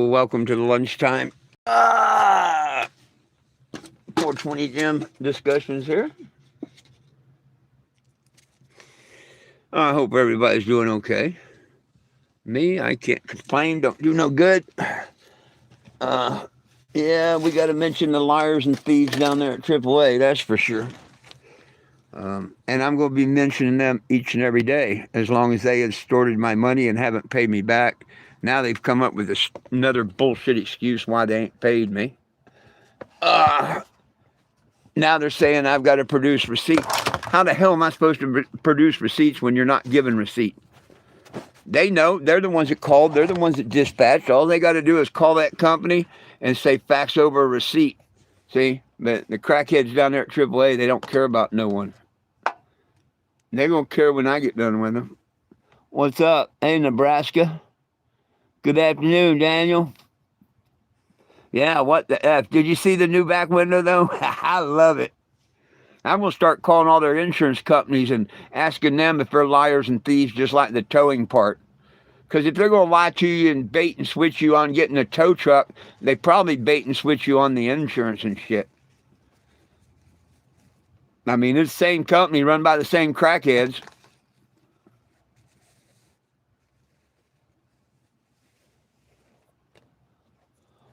welcome to the lunchtime 420 Gym discussions here. I hope everybody's doing okay. Me, I can't complain, don't do no good. Yeah, we got to mention the liars and thieves down there at AAA, that's for sure. And I'm going to be mentioning them each and every day as long as they have extorted my money and haven't paid me back. Now they've come up with another bullshit excuse why they ain't paid me. Now they're saying I've got to produce receipts. How the hell am I supposed to produce receipts when you're not given receipt? They know. They're the ones that called. They're the ones that dispatched. All they got to do is call that company and say fax over a receipt. See? But the crackheads down there at AAA, they don't care about no one. They're going to care when I get done with them. What's up? Hey, Nebraska. Good afternoon, Daniel. Yeah, what the F? Did you see the new back window, though? I love it. I'm going to start calling all their insurance companies and asking them if they're liars and thieves, just like the towing part. Because if they're going to lie to you and bait and switch you on getting a tow truck, they probably bait and switch you on the insurance and shit. I mean, it's the same company run by the same crackheads.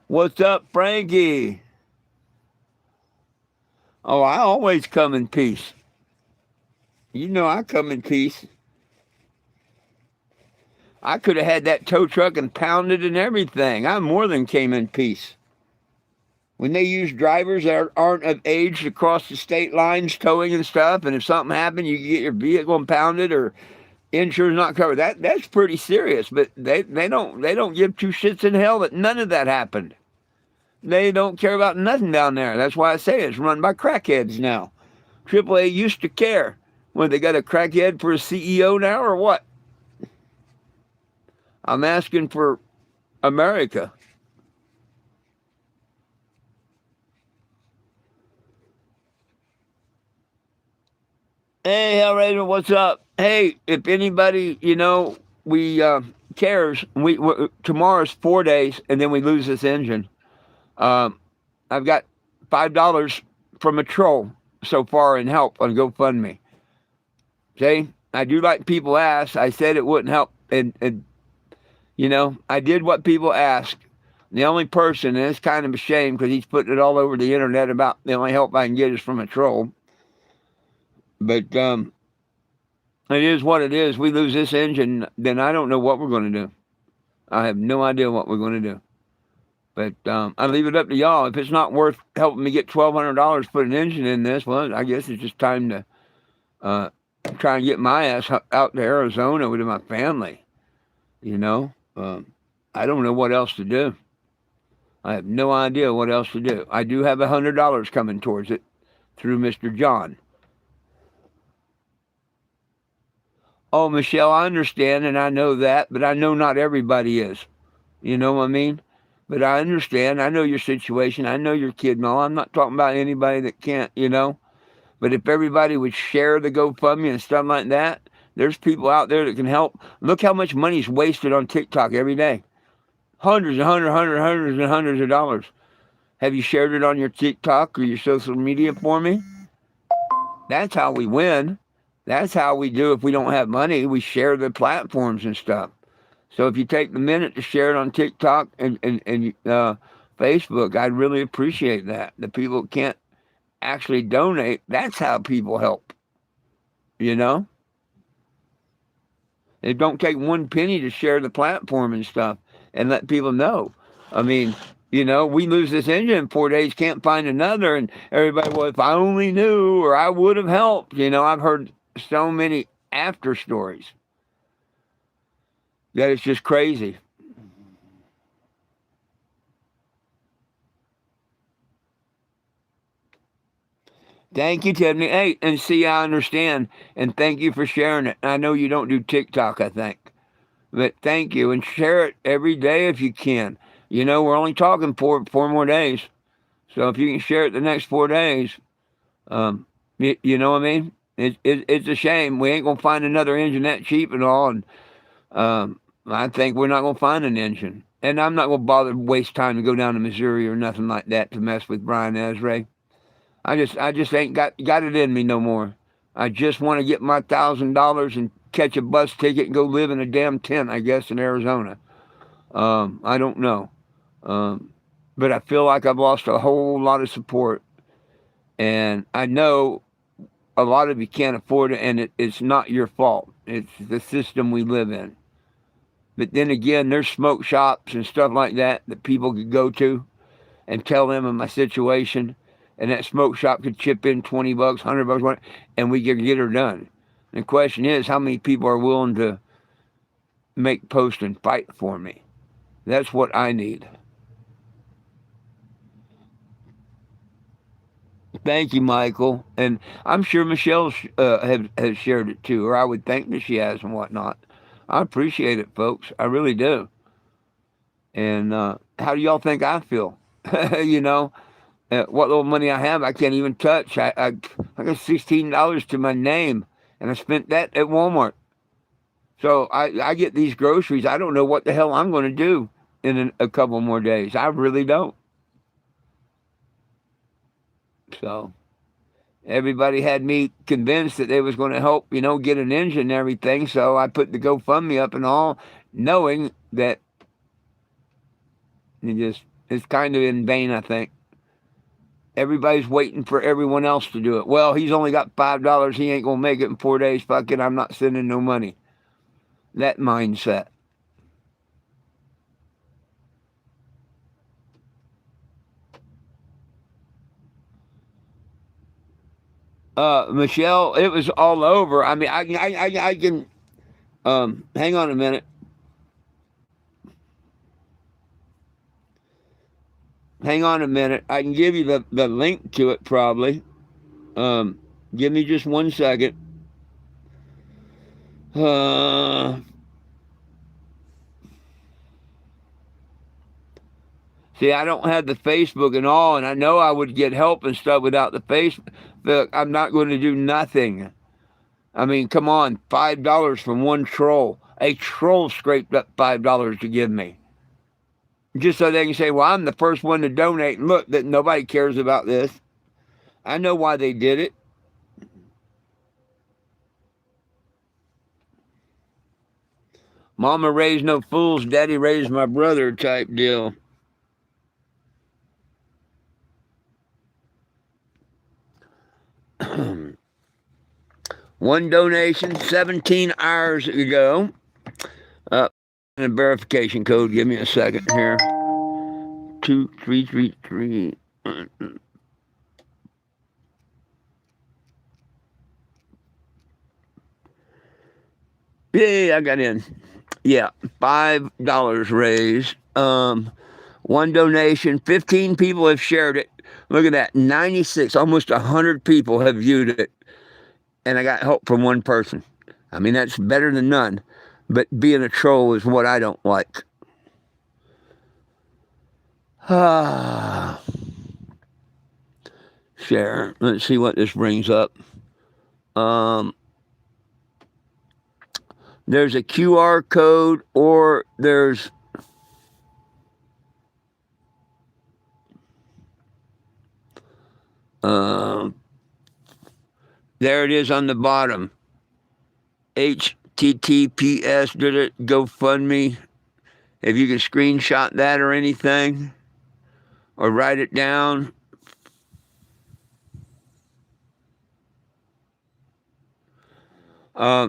What's up, Frankie? Oh, I always come in peace. You know I come in peace. I could have had that tow truck and pounded and everything. I more than came in peace. When they use drivers that aren't of age to cross the state lines, towing and stuff, and if something happened, you get your vehicle impounded or insurance not covered. That's pretty serious. But they don't give two shits in hell that none of that happened. They don't care about nothing down there. That's why I say it's run by crackheads now. AAA used to care. When they got a crackhead for a CEO now or what? I'm asking for America. Hey, Hellraiser, what's up? Hey, if anybody, we cares, tomorrow's 4 days, and then we lose this engine. I've got $5 from a troll so far in help on GoFundMe. See, I do like people ask. I said it wouldn't help, and I did what people asked. The only person, and it's kind of a shame because he's putting it all over the internet about the only help I can get is from a troll. But it is what it is. We lose this engine, then I don't know what we're going to do. I have no idea what we're going to do. But I leave it up to y'all. If it's not worth helping me get $1,200 to put an engine in this, well, I guess it's just time to try and get my ass out to Arizona with my family. I don't know what else to do. I have no idea what else to do. I do have $100 coming towards it through Mr. John. Oh, Michelle, I understand, and I know that, but I know not everybody is. You know what I mean? But I understand. I know your situation. I know your kid and all. I'm not talking about anybody that can't, But if everybody would share the GoFundMe and stuff like that, there's people out there that can help. Look how much money is wasted on TikTok every day. Hundreds of dollars. Have you shared it on your TikTok or your social media for me? That's how we win. That's how we do if we don't have money. We share the platforms and stuff. So if you take the minute to share it on TikTok and Facebook, I'd really appreciate that. The people that can't actually donate, that's how people help. It don't take one penny to share the platform and stuff and let people know. I mean, we lose this engine in 4 days, can't find another, and everybody, well, if I only knew or I would have helped. I've heard so many after stories that it's just crazy. Thank you, Tiffany. Hey, and see, I understand, and thank you for sharing it. I know you don't do TikTok, I think, but thank you, and share it every day if you can. We're only talking four more days, so if you can share it the next 4 days, you know what I mean? It's a shame. We ain't going to find another engine that cheap and all, and I think we're not going to find an engine. And I'm not going to bother to waste time to go down to Missouri or nothing like that to mess with Brian Ezra. I just ain't got it in me no more. I just want to get my $1,000 and catch a bus ticket and go live in a damn tent, I guess, in Arizona. I don't know. Um, but I feel like I've lost a whole lot of support. And I know a lot of you can't afford it, and it's not your fault. It's the system we live in. But then again, there's smoke shops and stuff like that people could go to and tell them of my situation, and that smoke shop could chip in $20, $100, and we could get her done. And the question is, how many people are willing to make post and fight for me? That's what I need. Thank you, Michael. And I'm sure Michelle has shared it too, or I would think that she has and whatnot. I appreciate it, folks. I really do. And how do y'all think I feel? you know, what little money I have, I can't even touch. I got $16 to my name, and I spent that at Walmart. So I get these groceries. I don't know what the hell I'm going to do in a couple more days. I really don't. So everybody had me convinced that they was going to help, get an engine and everything. So I put the GoFundMe up and all, knowing that it's kind of in vain. I think everybody's waiting for everyone else to do it. Well, he's only got $5. He ain't gonna make it in 4 days. Fuck it, I'm not sending no money. That mindset. Michelle, it was all over. I mean, I can. Hang on a minute. Hang on a minute. I can give you the link to it probably. Um, Give me just 1 second. Uh, See, I don't have the Facebook and all, and I know I would get help and stuff without the Facebook. I'm not going to do nothing. I mean, come on, $5 from one troll. A troll scraped up $5 to give me, just so they can say, "Well, I'm the first one to donate." And look, that nobody cares about this. I know why they did it. Mama raised no fools, Daddy raised my brother type deal. One donation 17 hours ago. Uh, and verification code. Give me a second here. 2333. Yeah, I got in. Yeah, $5 raised. One donation. 15 people have shared it. Look at that. 96, almost 100 people have viewed it, and I got help from one person. I mean, that's better than none. But being a troll is what I don't like. Share. Let's see what this brings up. There's a QR code, or there's there it is on the bottom. HTTPS. Did it GoFundMe? If you can screenshot that or anything, or write it down.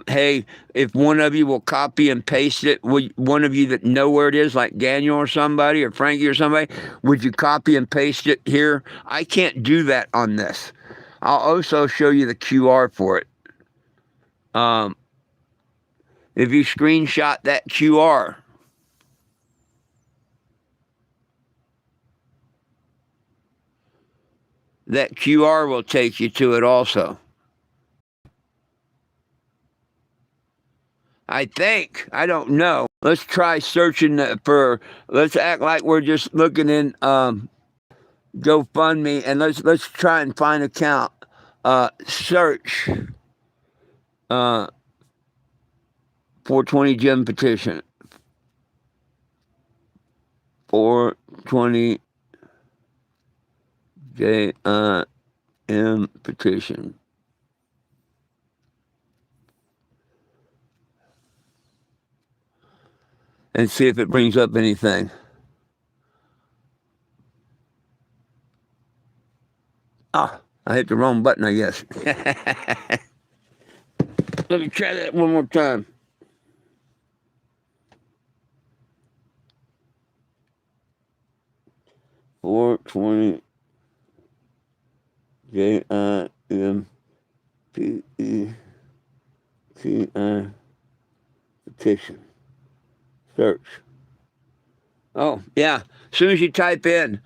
Hey, if one of you will copy and paste it, one of you that know where it is, like Daniel or somebody, or Frankie or somebody, would you copy and paste it here? I can't do that on this. I'll also show you the QR for it. If you screenshot that QR, that QR will take you to it also. I think. I don't know. Let's try searching for. Let's act like we're just looking in GoFundMe, and let's try and find account. Search 420 gym petition. 420 JIM petition. And see if it brings up anything. Ah, I hit the wrong button, I guess. Let me try that one more time. .420 JIMPETI petition. Search. Oh, yeah. As soon as you type in,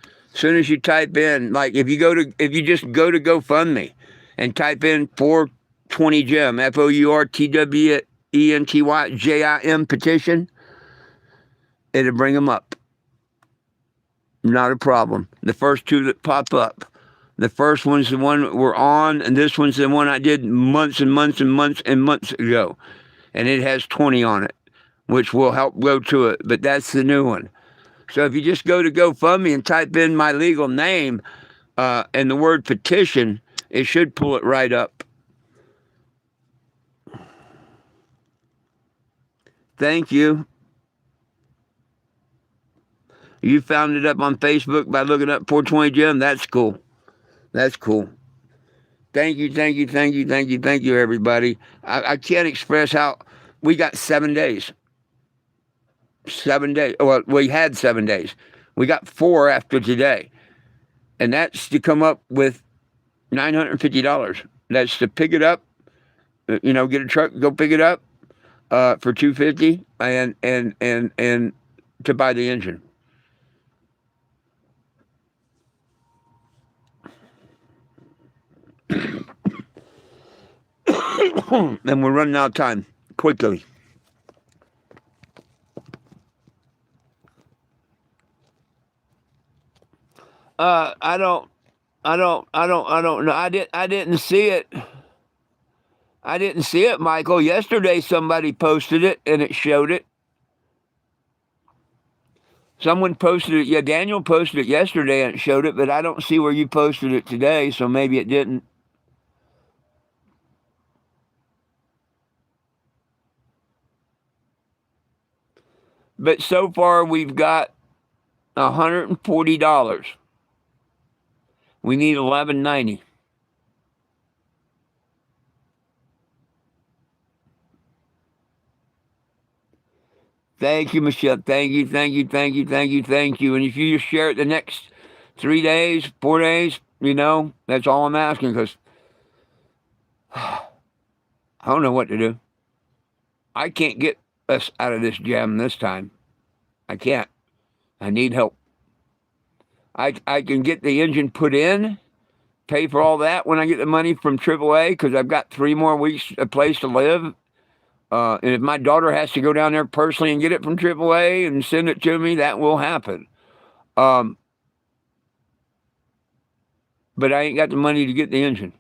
like if you just go to GoFundMe and type in 420 Jim, FOURTWENTY JIM petition, it'll bring them up. Not a problem. The first two that pop up. The first one's the one we're on, and this one's the one I did months and months and months and months ago. And it has 20 on it, which will help go to it. But that's the new one. So if you just go to GoFundMe and type in my legal name and the word petition, it should pull it right up. Thank you. You found it up on Facebook by looking up 420 Jim. That's cool. That's cool. Thank you, everybody. I can't express how we got 7 days. 7 days. Well, we had 7 days. We got 4 after today. And that's to come up with $950. That's to pick it up, get a truck, go pick it up for $250 and to buy the engine. And we're running out of time quickly. I don't know. I didn't see it. I didn't see it, Michael. Yesterday somebody posted it and it showed it. Someone posted it. Yeah, Daniel posted it yesterday and it showed it, but I don't see where you posted it today, so maybe it didn't. But so far we've got $140. We need $11.90. Thank you, Michelle. Thank you. And if you just share it the next 3 days, 4 days, that's all I'm asking, because I don't know what to do. I can't get us out of this jam this time. I can't. I need help. I can get the engine put in, pay for all that when I get the money from AAA, because I've got 3 more weeks a place to live. And if my daughter has to go down there personally and get it from AAA and send it to me, that will happen. But I ain't got the money to get the engine.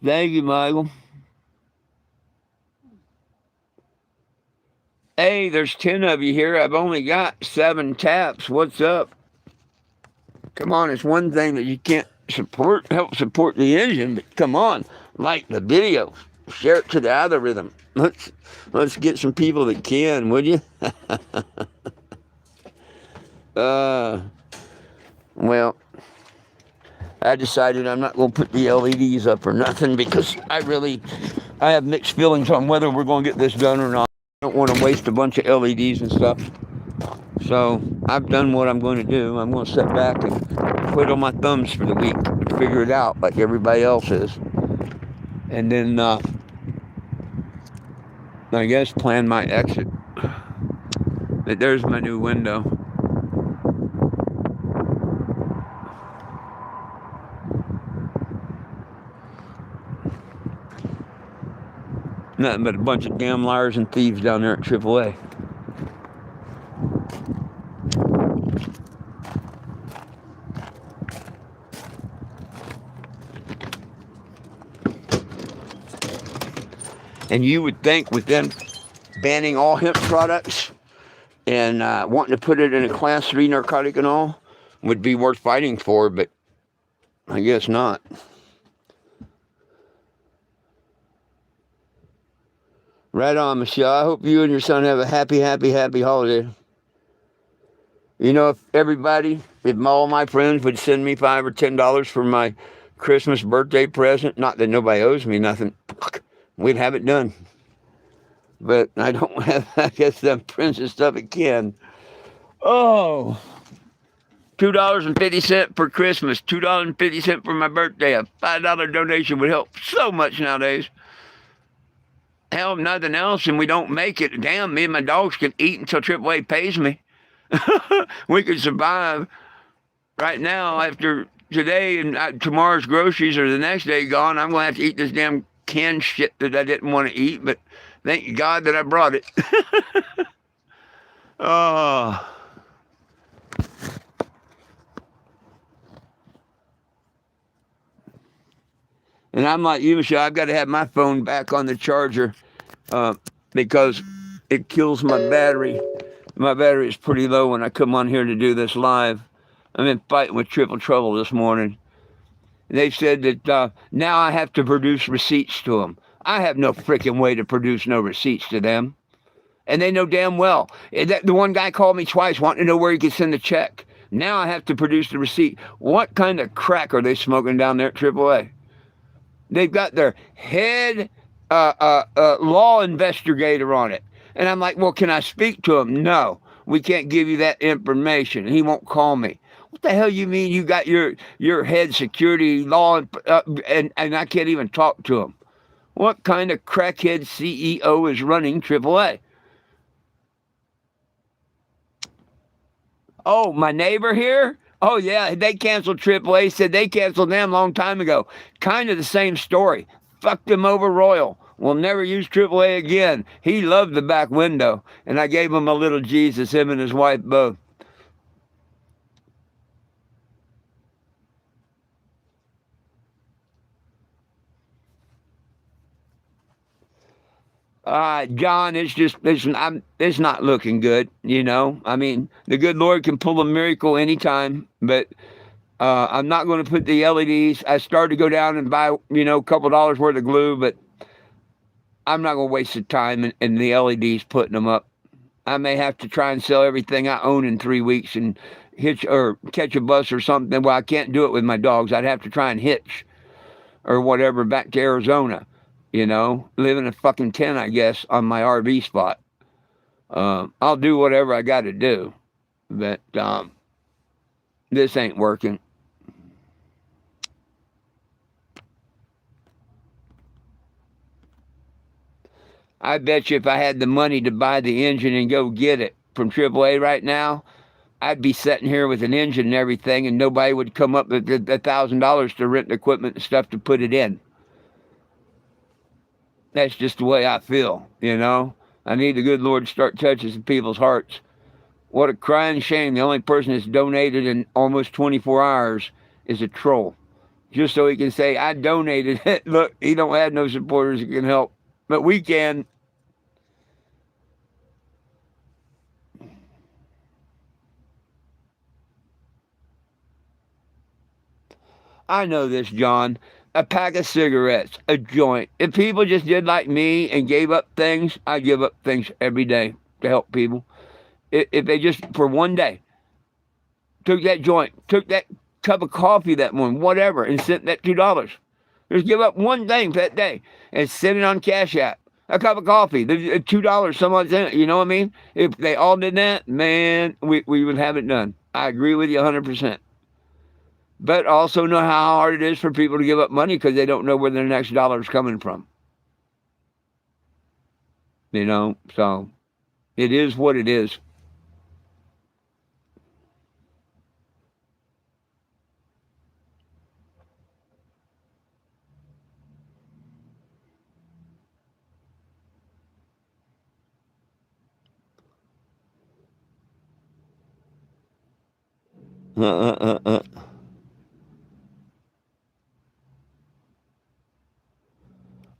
Thank you, Michael. Hey, there's 10 of you here. I've only got 7 taps. What's up? Come on, it's one thing that you can't help support the engine, but come on, like the video, share it to the algorithm. Let's get some people that can, would you? Well, I decided I'm not going to put the LEDs up or nothing, because I have mixed feelings on whether we're going to get this done or not. I don't want to waste a bunch of LEDs and stuff. So I've done what I'm going to do. I'm going to sit back and twiddle my thumbs for the week and figure it out like everybody else is. And then, I guess, plan my exit. But there's my new window. Nothing but a bunch of damn liars and thieves down there at AAA. And you would think with them banning all hemp products and wanting to put it in a class 3 narcotic and all would be worth fighting for, but I guess not. Right on, Michelle. I hope you and your son have a happy, happy, happy holiday. You know, if all my friends would send me $5 or $10 for my Christmas birthday present, not that nobody owes me nothing, we'd have it done. But I don't have, I guess, them prints and stuff again. Oh, $2.50 for Christmas, $2.50 for my birthday. A $5 donation would help so much nowadays. Hell, nothing else, and we don't make it. Damn, me and my dogs can eat until AAA pays me. We could survive right now after today and tomorrow's groceries or the next day gone. I'm going to have to eat this damn canned shit that I didn't want to eat, but thank God that I brought it. Oh. And I'm like you, Michelle, I've got to have my phone back on the charger because it kills my battery. My battery is pretty low when I come on here to do this live. I'm in fighting with Triple Trouble this morning. They said that now I have to produce receipts to them. I have no freaking way to produce no receipts to them. And they know damn well. The one guy called me twice wanting to know where he could send the check. Now I have to produce the receipt. What kind of crack are they smoking down there at AAA? They've got their head law investigator on it. And I'm like, well, can I speak to him? No, we can't give you that information. He won't call me. What the hell you mean you got your head security law and I can't even talk to him? What kind of crackhead CEO is running AAA? Oh, my neighbor here? Oh, yeah, they canceled AAA, said they canceled them a long time ago. Kind of the same story. Fucked them over royal. We'll never use AAA again. He loved the back window, and I gave him a little Jesus, him and his wife both. John, it's not looking good, you know. I mean, the good Lord can pull a miracle anytime, but I'm not going to put the LEDs. I started to go down and buy, a couple dollars worth of glue, but I'm not going to waste the time in the LEDs putting them up. I may have to try and sell everything I own in 3 weeks and hitch or catch a bus or something. Well, I can't do it with my dogs. I'd have to try and hitch or whatever back to Arizona, live in a fucking tent, I guess, on my RV spot. I'll do whatever I got to do, but this ain't working. I bet you if I had the money to buy the engine and go get it from AAA right now, I'd be sitting here with an engine and everything, and nobody would come up with $1,000 to rent the equipment and stuff to put it in. That's just the way I feel, I need the good Lord to start touching some people's hearts. What a crying shame. The only person that's donated in almost 24 hours is a troll. Just so he can say, I donated it. Look, he don't have no supporters that can help. But we can. I know this, John. A pack of cigarettes, a joint. If people just did like me and gave up things, I give up things every day to help people. If they just, for one day, took that joint, took that cup of coffee that morning, whatever, and sent that $2. Just give up one thing for that day and send it on Cash App. A cup of coffee, $2, someone's in it, you know what I mean? If they all did that, man, we would have it done. I agree with you 100%. But also know how hard it is for people to give up money because they don't know where their next dollar is coming from. So it is what it is.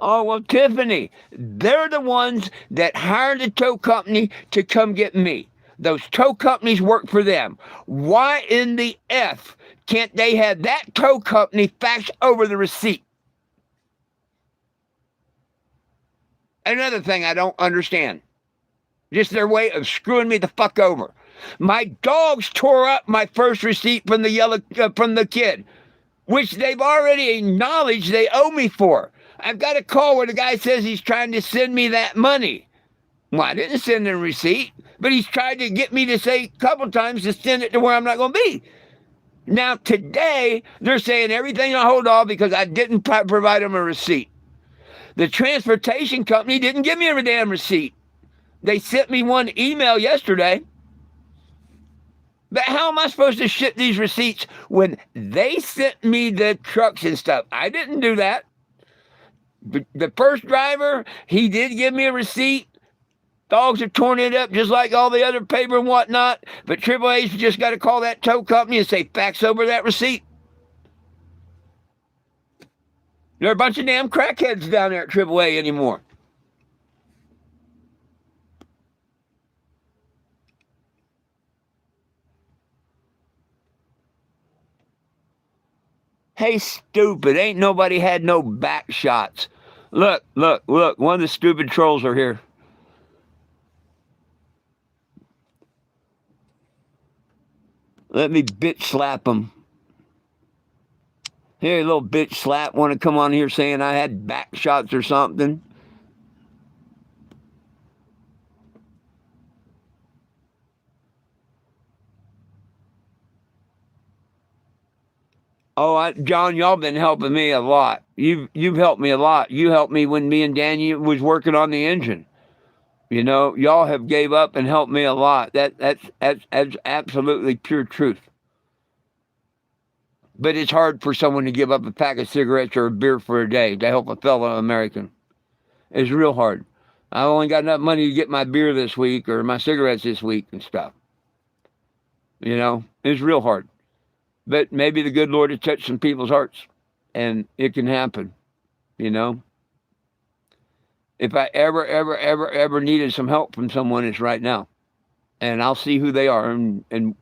Oh, well, Tiffany, they're the ones that hired the tow company to come get me. Those tow companies work for them. Why in the F can't they have that tow company fax over the receipt? Another thing I don't understand. Just their way of screwing me the fuck over. My dogs tore up my first receipt from the from the kid, which they've already acknowledged they owe me for. I've got a call where the guy says he's trying to send me that money. Well, I didn't send him a receipt, but he's tried to get me to say a couple times to send it to where I'm not going to be. Now, today, they're saying everything I hold off because I didn't provide them a receipt. The transportation company didn't give me a damn receipt. They sent me one email yesterday. But how am I supposed to ship these receipts when they sent me the trucks and stuff? I didn't do that. The first driver, he did give me a receipt. Dogs have torn it up just like all the other paper and whatnot. But AAA's just got to call that tow company and say, fax over that receipt. There are a bunch of damn crackheads down there at AAA anymore. Hey, stupid, ain't nobody had no back shots. Look, look, look, one of the stupid trolls are here. Let me bitch slap him. Here, you little bitch slap, want to come on here saying I had back shots or something. Oh, John, y'all been helping me a lot. You've helped me a lot. You helped me when me and Danny was working on the engine. You know, y'all have gave up and helped me a lot. That's absolutely pure truth. But it's hard for someone to give up a pack of cigarettes or a beer for a day to help a fellow American. It's real hard. I only got enough money to get my beer this week or my cigarettes this week and stuff. You know, it's real hard. But maybe the good Lord has touched some people's hearts, and it can happen. You know, if I ever needed some help from someone, it's right now, and I'll see who they are and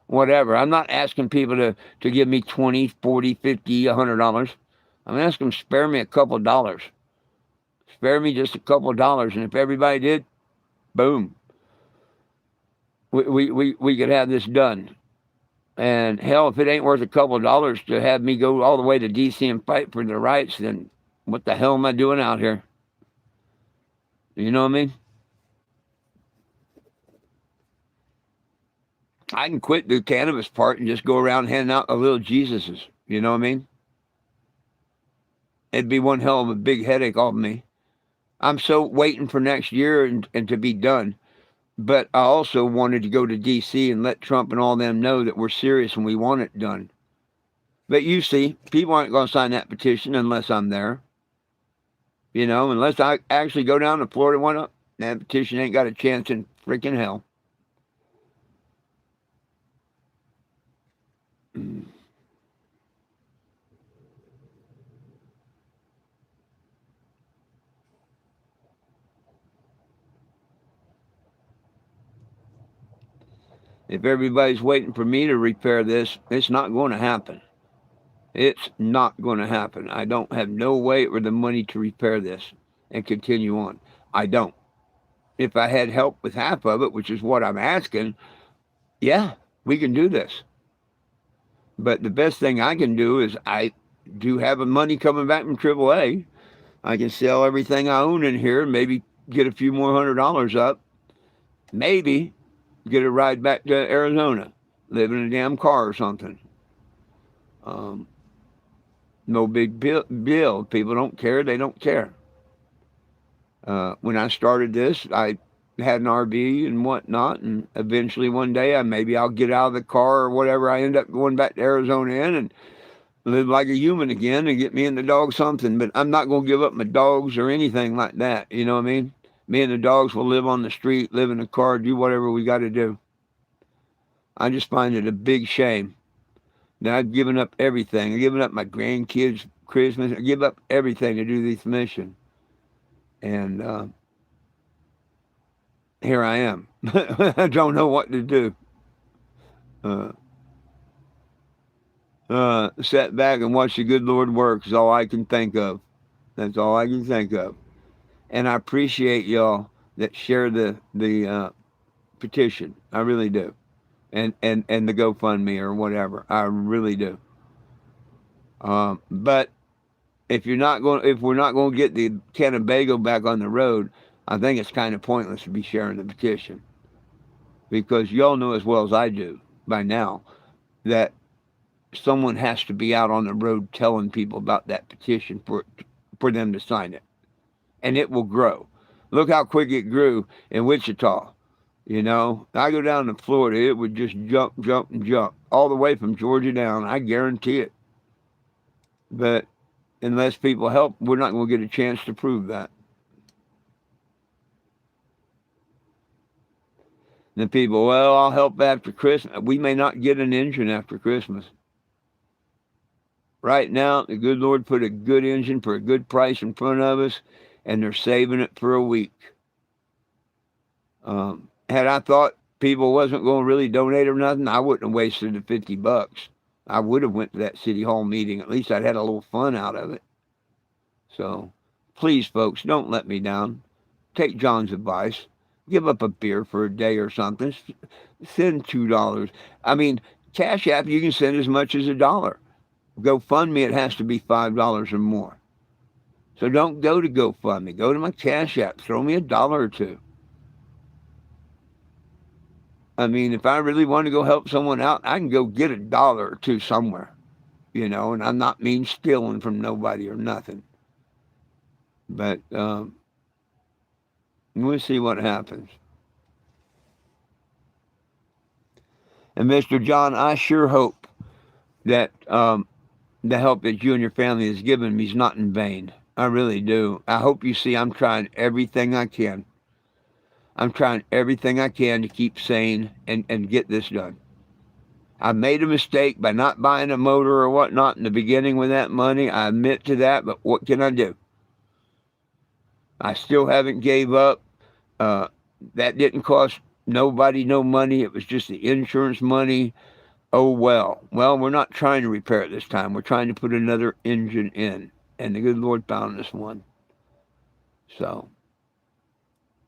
whatever. I'm not asking people to give me 20, 40, 50, $100. I'm asking them to spare me a couple of dollars. Spare me just a couple of dollars, and if everybody did, boom, we could have this done. And hell, if it ain't worth a couple of dollars to have me go all the way to D.C. and fight for their rights, then what the hell am I doing out here? You know what I mean? I can quit the cannabis part and just go around handing out the little Jesuses. You know what I mean? It'd be one hell of a big headache off me. I'm so waiting for next year and to be done. But I also wanted to go to D.C. and let Trump and all them know that we're serious and we want it done. But you see, people aren't going to sign that petition unless I'm there. You know, unless I actually go down to Florida, why not? That petition ain't got a chance in freaking hell. If everybody's waiting for me to repair this, it's not going to happen. It's not going to happen. I don't have no way or the money to repair this and continue on. I don't. If I had help with half of it, which is what I'm asking, yeah, we can do this. But the best thing I can do is I do have money coming back from AAA. I can sell everything I own in here, maybe get a few more $100 up, maybe get a ride back to Arizona, live in a damn car or something. No big bill. People don't care. They don't care. When I started this, I had an RV and whatnot, and eventually one day I'll get out of the car or whatever. I end up going back to Arizona and live like a human again and get me and the dog something. But I'm not going to give up my dogs or anything like that. You know what I mean? Me and the dogs will live on the street, live in a car, do whatever we got to do. I just find it a big shame that I've given up everything. I've given up my grandkids' Christmas. I give up everything to do this mission. And here I am. I don't know what to do. Uh, Sit back and watch the good Lord work is all I can think of. That's all I can think of. And I appreciate y'all that share the petition. I really do. And the GoFundMe or whatever. I really do. But if we're not going to get the Cannebago back on the road, I think it's kind of pointless to be sharing the petition, because y'all know as well as I do by now that someone has to be out on the road telling people about that petition for them to sign it, and it will grow. Look how quick it grew in Wichita. You know, I go down to Florida, it would just jump, jump, and jump all the way from Georgia down. I guarantee it. But unless people help, we're not going to get a chance to prove that. The people, well, I'll help after Christmas. We may not get an engine after Christmas. Right now, the good Lord put a good engine for a good price in front of us, and they're saving it for a week. Had I thought people wasn't going to really donate or nothing, I wouldn't have wasted the $50. I would have went to that city hall meeting. At least I'd had a little fun out of it. So, please, folks, don't let me down. Take John's advice. Give up a beer for a day or something. Send $2. I mean, Cash App, you can send as much as $1. GoFundMe, it has to be $5 or more. So don't go to GoFundMe. Go to my Cash App. Throw me $1 or two. I mean, if I really want to go help someone out, I can go get $1 or two somewhere, you know, and I'm not mean stealing from nobody or nothing. But we'll see what happens. And Mr. John, I sure hope that the help that you and your family has given me is not in vain. I really do. I hope you see I'm trying everything I can. I'm trying everything I can to keep sane and get this done. I made a mistake by not buying a motor or whatnot in the beginning with that money. I admit to that, but what can I do? I still haven't gave up. That didn't cost nobody no money. It was just the insurance money. Oh, well. Well, we're not trying to repair it this time. We're trying to put another engine in. And the good Lord found us one. So,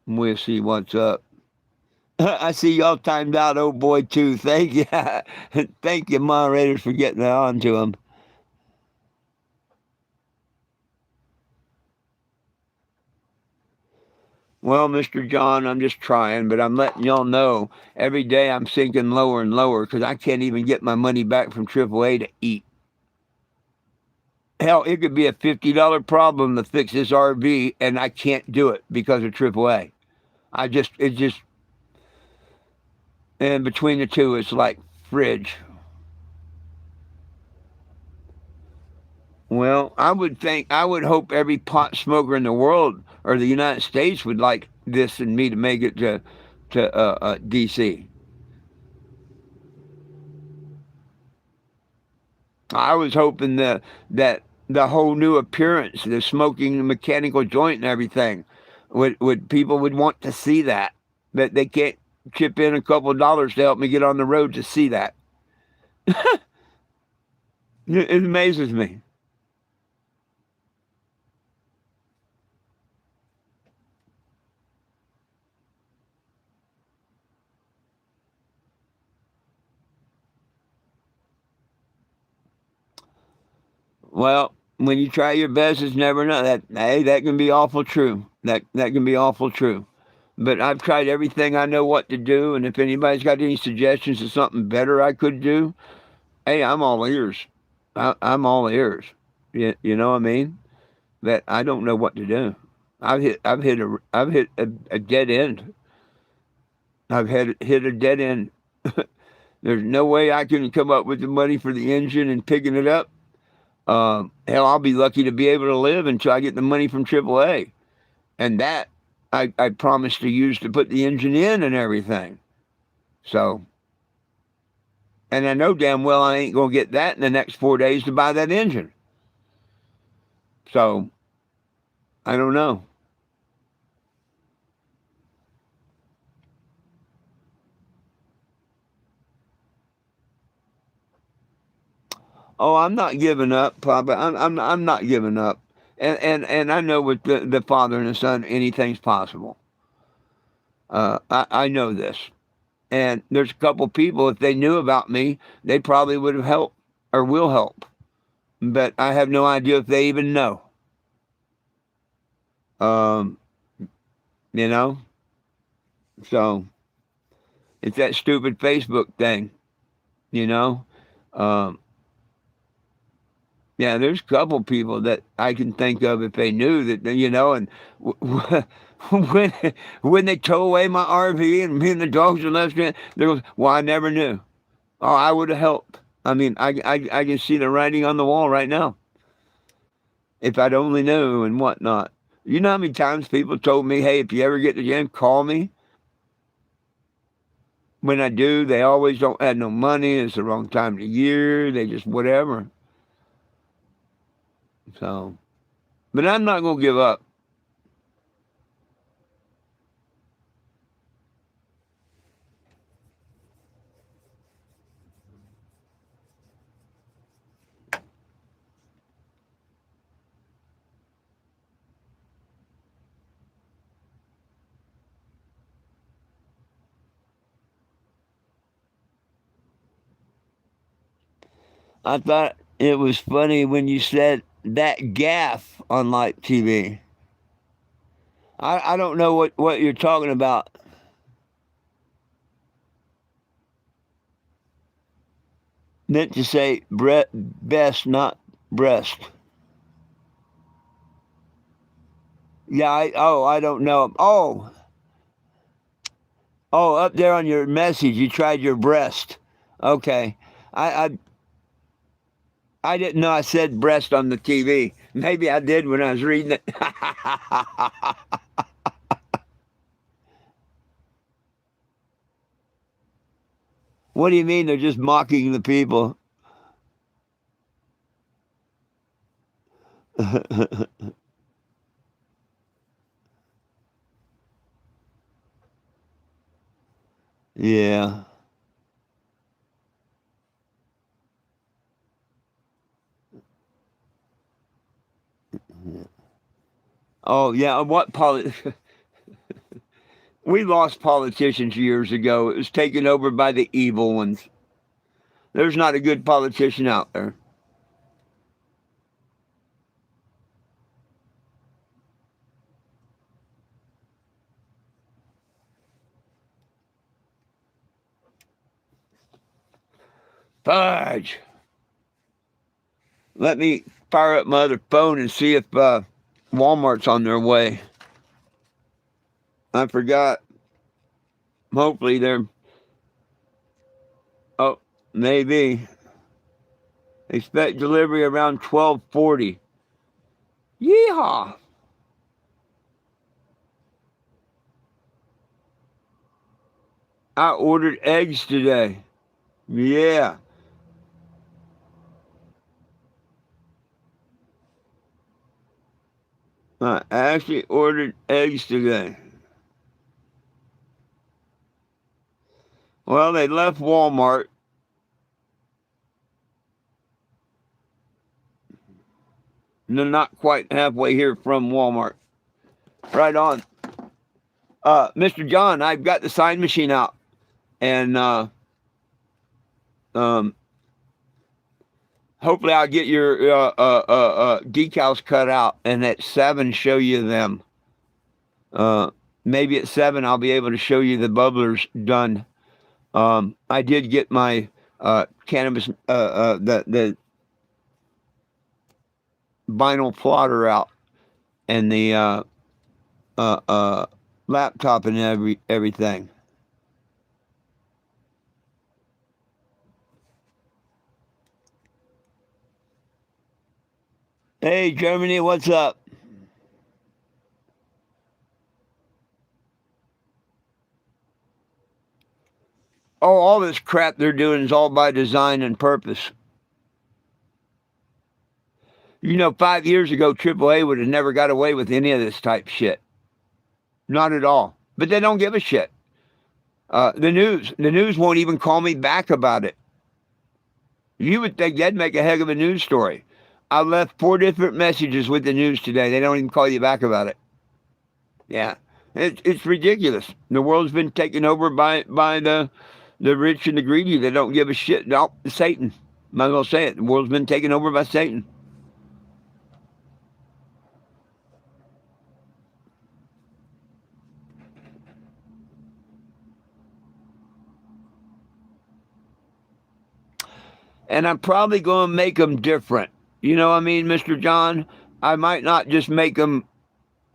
we'll see what's up. I see y'all timed out, oh boy, too. Thank you. Thank you, moderators, for getting on to them. Well, Mr. John, I'm just trying, but I'm letting y'all know every day I'm sinking lower and lower because I can't even get my money back from AAA to eat. Hell, it could be a $50 problem to fix this RV, and I can't do it because of AAA. And between the two, it's like fridge. Well, I would hope every pot smoker in the world or the United States would like this and me to make it to D.C. I was hoping that the whole new appearance, the smoking the mechanical joint and everything, would people would want to see that. But they can't chip in a couple of dollars to help me get on the road to see that. It amazes me. Well, when you try your best, it's never enough. That can be awful true. That can be awful true. But I've tried everything I know what to do, and if anybody's got any suggestions of something better I could do, hey, I'm all ears. I'm all ears. You know what I mean? That I don't know what to do. I've hit a dead end. Hit a dead end. There's no way I can come up with the money for the engine and picking it up. Hell, I'll be lucky to be able to live until I get the money from AAA. And that I promised to use to put the engine in and everything. So, and I know damn well I ain't going to get that in the next 4 days to buy that engine. So, I don't know. Oh, I'm not giving up, Papa. I'm not giving up. And I know with the Father and the Son, anything's possible. I know this. And there's a couple people, if they knew about me, they probably would have helped or will help. But I have no idea if they even know. Um, you know? So it's that stupid Facebook thing, you know? Um, yeah, there's a couple people that I can think of if they knew that, and when when they tow away my RV and me and the dogs are left stranded, they go, well, I never knew. Oh, I would have helped. I mean, I can see the writing on the wall right now. If I'd only knew and whatnot. You know how many times people told me, hey, if you ever get to the gym, call me. When I do, they always don't have no money. It's the wrong time of the year. They just whatever. So, but I'm not going to give up. I thought it was funny when you said that gaff on live TV. I don't know what you're talking about. Meant to say best, not breast. Yeah, I don't know. Oh, up there on your message, you tried your breast. Okay. I, I I didn't know I said breast on the TV. Maybe I did when I was reading it. What do you mean they're just mocking the people? Yeah. Oh, yeah. We lost politicians years ago. It was taken over by the evil ones. There's not a good politician out there. Fudge. Let me fire up my other phone and see if Walmart's on their way. I forgot. Hopefully they're. Oh, maybe. Expect delivery around 12:40. Yeehaw! I ordered eggs today. Yeah. I actually ordered eggs today. Well, they left Walmart. And they're not quite halfway here from Walmart. Right on. Mr. John, I've got the sign machine out. And um, hopefully I'll get your decals cut out. And at 7, show you them. Uh, Maybe at 7, I'll be able to show you the bubblers done. I did get my cannabis, the vinyl plotter out and the uh, uh, laptop and everything. Hey, Germany, what's up? Oh, all this crap they're doing is all by design and purpose. 5 years ago, AAA would have never got away with any of this type shit. Not at all. But they don't give a shit. The news won't even call me back about it. You would think that'd make a heck of a news story. I left 4 different messages with the news today. They don't even call you back about it. Yeah, it's ridiculous. The world's been taken over by the rich and the greedy. They don't give a shit. No, Satan. Might as well say it. The world's been taken over by Satan. And I'm probably going to make them different. You know what I mean, Mr. John? I might not just make them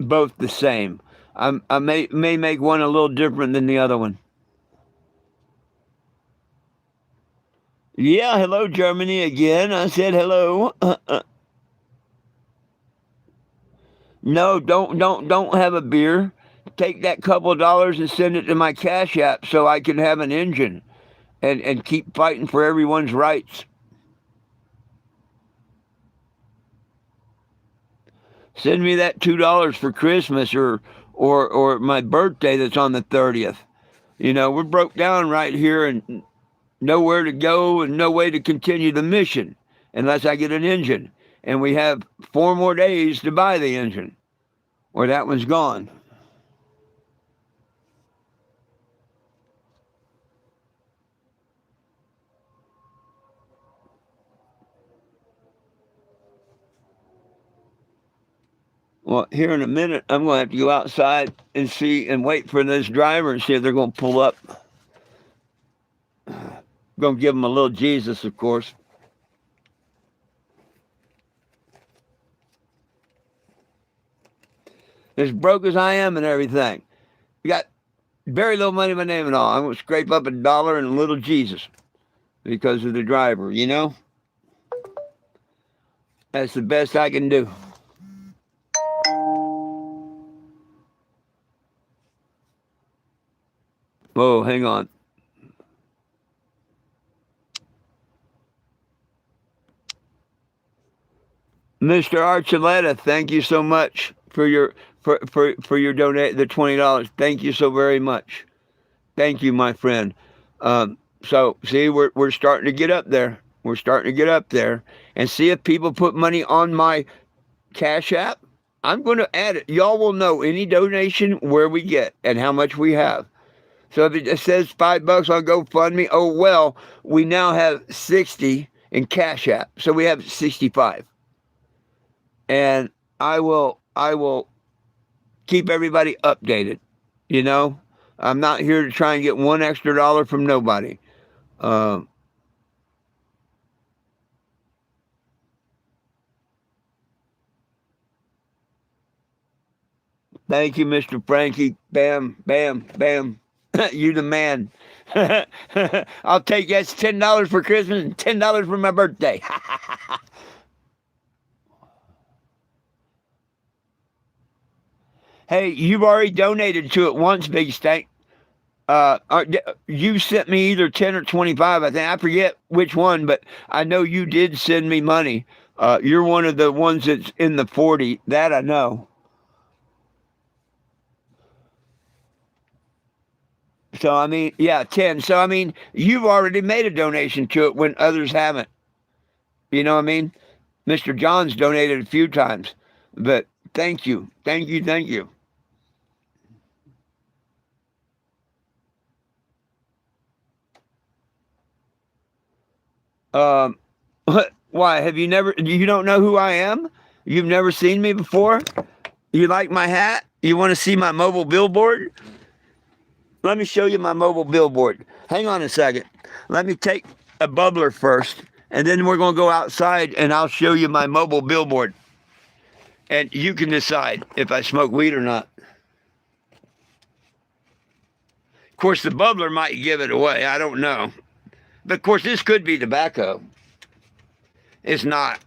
both the same. I may make one a little different than the other one. Yeah, hello Germany again. I said hello. No, don't have a beer. Take that couple of dollars and send it to my Cash App so I can have an engine and keep fighting for everyone's rights. Send me that $2 for Christmas or my birthday that's on the 30th. You know, we're broke down right here and nowhere to go and no way to continue the mission unless I get an engine. And we have 4 more days to buy the engine, or that one's gone. Well, here in a minute, I'm going to have to go outside and see and wait for this driver and see if they're going to pull up. Going to give them a little Jesus, of course. As broke as I am and everything, you got very little money in my name and all. I'm going to scrape up $1 and a little Jesus because of the driver, you know? That's the best I can do. Whoa, hang on. Mr. Archuleta, thank you so much for your donate the $20. Thank you so very much. Thank you, my friend. So see, we're starting to get up there. We're starting to get up there, and see if people put money on my Cash App. I'm going to add it. Y'all will know any donation where we get and how much we have. So if it just says $5 on GoFundMe, oh well, we now have 60 in Cash App, so we have 65. And I will keep everybody updated. You know, I'm not here to try and get one extra dollar from nobody. Um, Thank you, Mr. Frankie. Bam, bam, bam. You the man. I'll take that's $10 for Christmas and $10 for my birthday. Hey, you've already donated to it once, Big Stank. You sent me either 10 or 25. I think I forget which one, but I know you did send me money. You're one of the ones that's in the 40. That I know. So I mean, yeah, 10. So I mean, you've already made a donation to it when others haven't. You know what I mean? Mr. John's donated a few times, but thank you, thank you, thank you. Um, why have you never? You don't know who I am? You've never seen me before? You like my hat? You want to see my mobile billboard? Let me show you my mobile billboard. Hang on a second. Let me take a bubbler first, and then we're going to go outside and I'll show you my mobile billboard. And you can decide if I smoke weed or not. Of course, the bubbler might give it away. I don't know. But of course, this could be tobacco. It's not.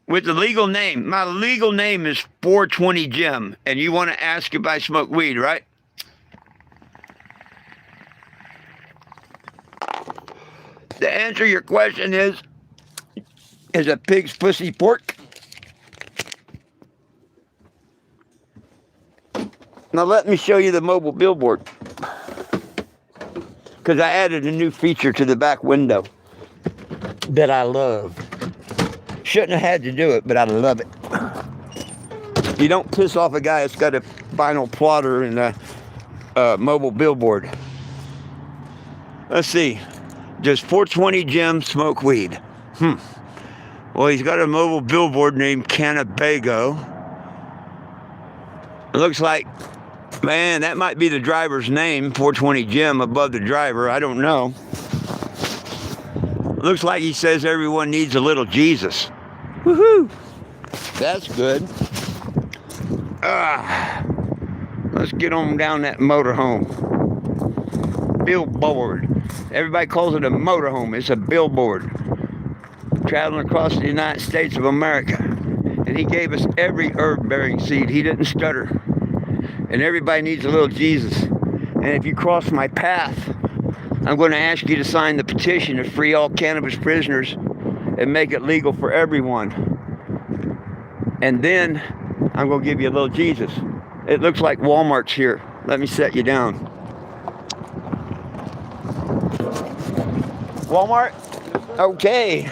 With the legal name, my legal name is 420 Jim, and you want to ask if I smoke weed, right? The answer to your question is a pig's pussy pork? Now let me show you the mobile billboard. because I added a new feature to the back window that I love. Shouldn't have had to do it, but I love it. You don't piss off a guy that's got a vinyl plotter and a mobile billboard. Let's see. Does 420 Jim smoke weed? Well, he's got a mobile billboard named Cannabago. It looks like, man, that might be the driver's name, 420 Jim, above the driver. I don't know. Looks like he says everyone needs a little Jesus. Woohoo! That's good. Let's get on down that motorhome. Billboard. Everybody calls it a motorhome. It's a billboard. Traveling across the United States of America. And he gave us every herb-bearing seed. He didn't stutter. And everybody needs a little Jesus. And if you cross my path, I'm going to ask you to sign the petition to free all cannabis prisoners and make it legal for everyone. And then I'm going to give you a little Jesus. It looks like Walmart's here. Let me set you down. Walmart? Okay.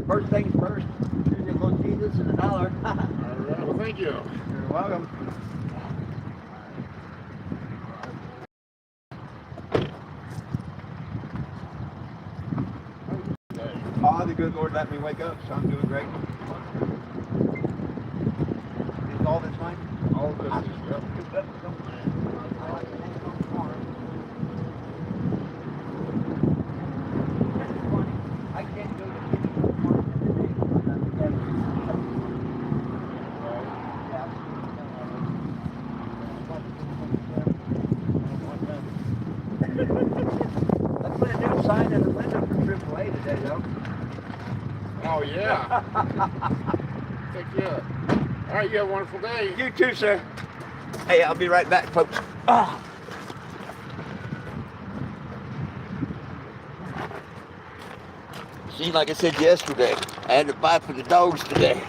First things first, here's your little Jesus and $1. All right, well, thank you. You're welcome. Oh, the good Lord let me wake up, so I'm doing great. Is all this fine? All of this is, yep. I can't go to let's put a new sign in the window for AAA today, though. Oh, yeah. Take care. All right, you have a wonderful day. You too, sir. Hey, I'll be right back, folks. Ah. See, like I said yesterday, I had to buy for the dogs today.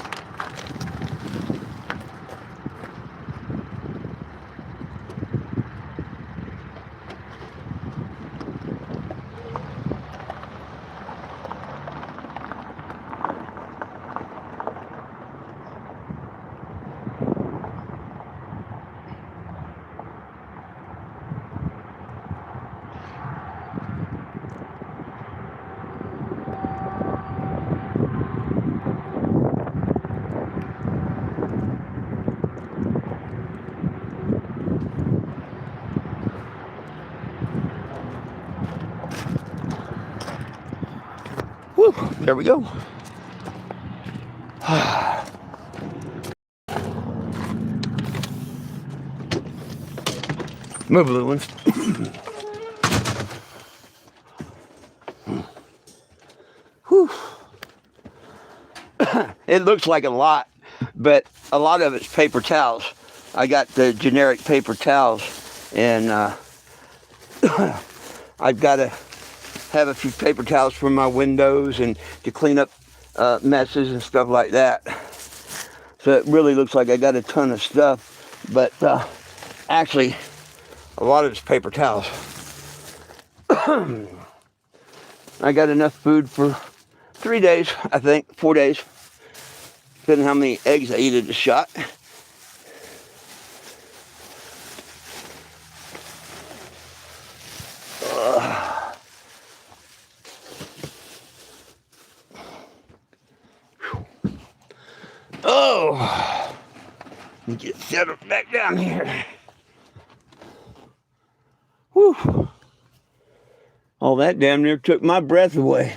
Whew, there we go. Move, little ones. Whew. It looks like a lot, but a lot of it's paper towels. I got the generic paper towels, and I've got to have a few paper towels for my windows and to clean up messes and stuff like that. So it really looks like I got a ton of stuff, but actually a lot of it's paper towels. I got enough food for 3 days, I think, 4 days, depending on how many eggs I eat at a shot. Oh, let me get settled back down here. Whew. All that damn near took my breath away.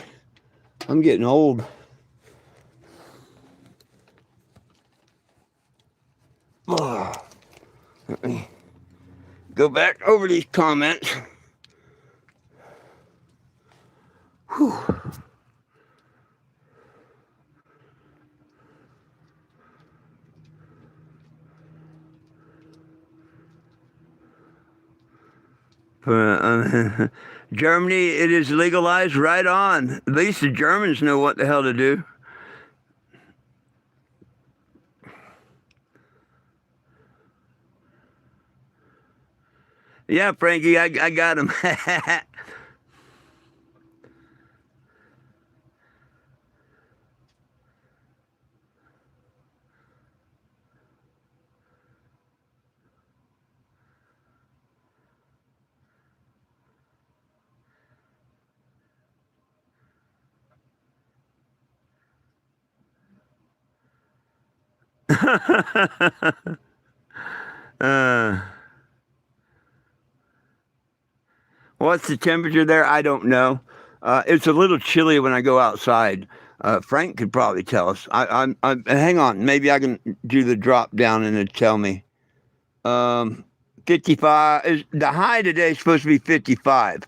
I'm getting old. Oh. Let me go back over these comments. Whew. Germany, it is legalized. Right on. At least the Germans know what the hell to do. Yeah, Frankie, I got him. uh, what's the temperature there? I don't know. It's a little chilly when I go outside. Frank could probably tell us. Hang on. Maybe I can do the drop down and it'll tell me. Um, 55. The high today is supposed to be 55.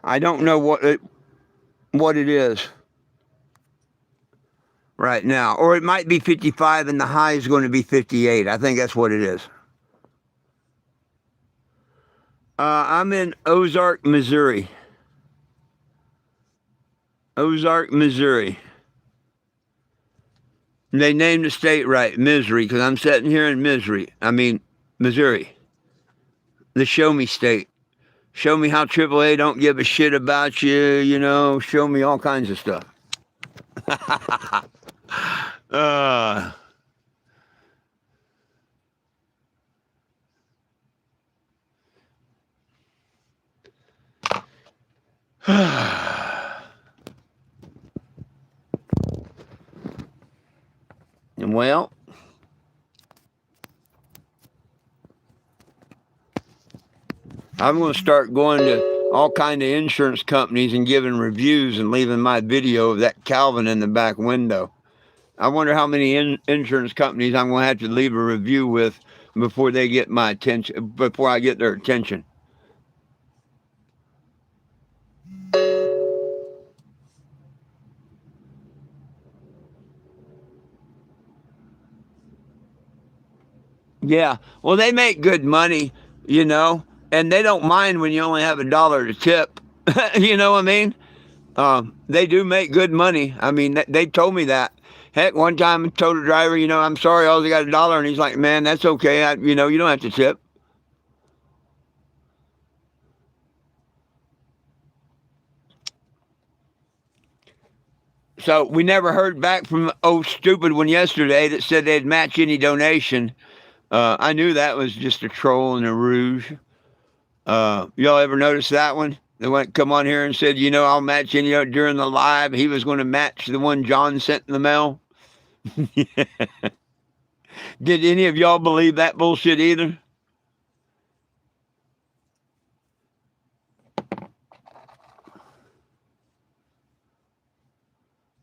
I don't know what it is right now, or it might be 55 and the high is going to be 58. I think that's what it is. I'm in Ozark, Missouri. Ozark, Missouri. They named the state right, Missouri, because I'm sitting here in Missouri, the show me state. Show me how AAA don't give a shit about you, show me all kinds of stuff. uh, well, I'm going to start going to all kind of insurance companies and giving reviews and leaving my video of that Calvin in the back window. I wonder how many insurance companies I'm going to have to leave a review with before they get my attention, before I get their attention. Yeah, well, they make good money, and they don't mind when you only have $1 to tip. You know what I mean? They do make good money. I mean, they told me that. Heck, one time I told a driver, I'm sorry, I only got $1, and he's like, man, that's okay. You don't have to tip. So we never heard back from stupid one yesterday that said they'd match any donation. I knew that was just a troll and a ruse. Y'all ever notice that one? They went come on here and said, I'll match any during the live. He was going to match the one John sent in the mail. Did any of y'all believe that bullshit either?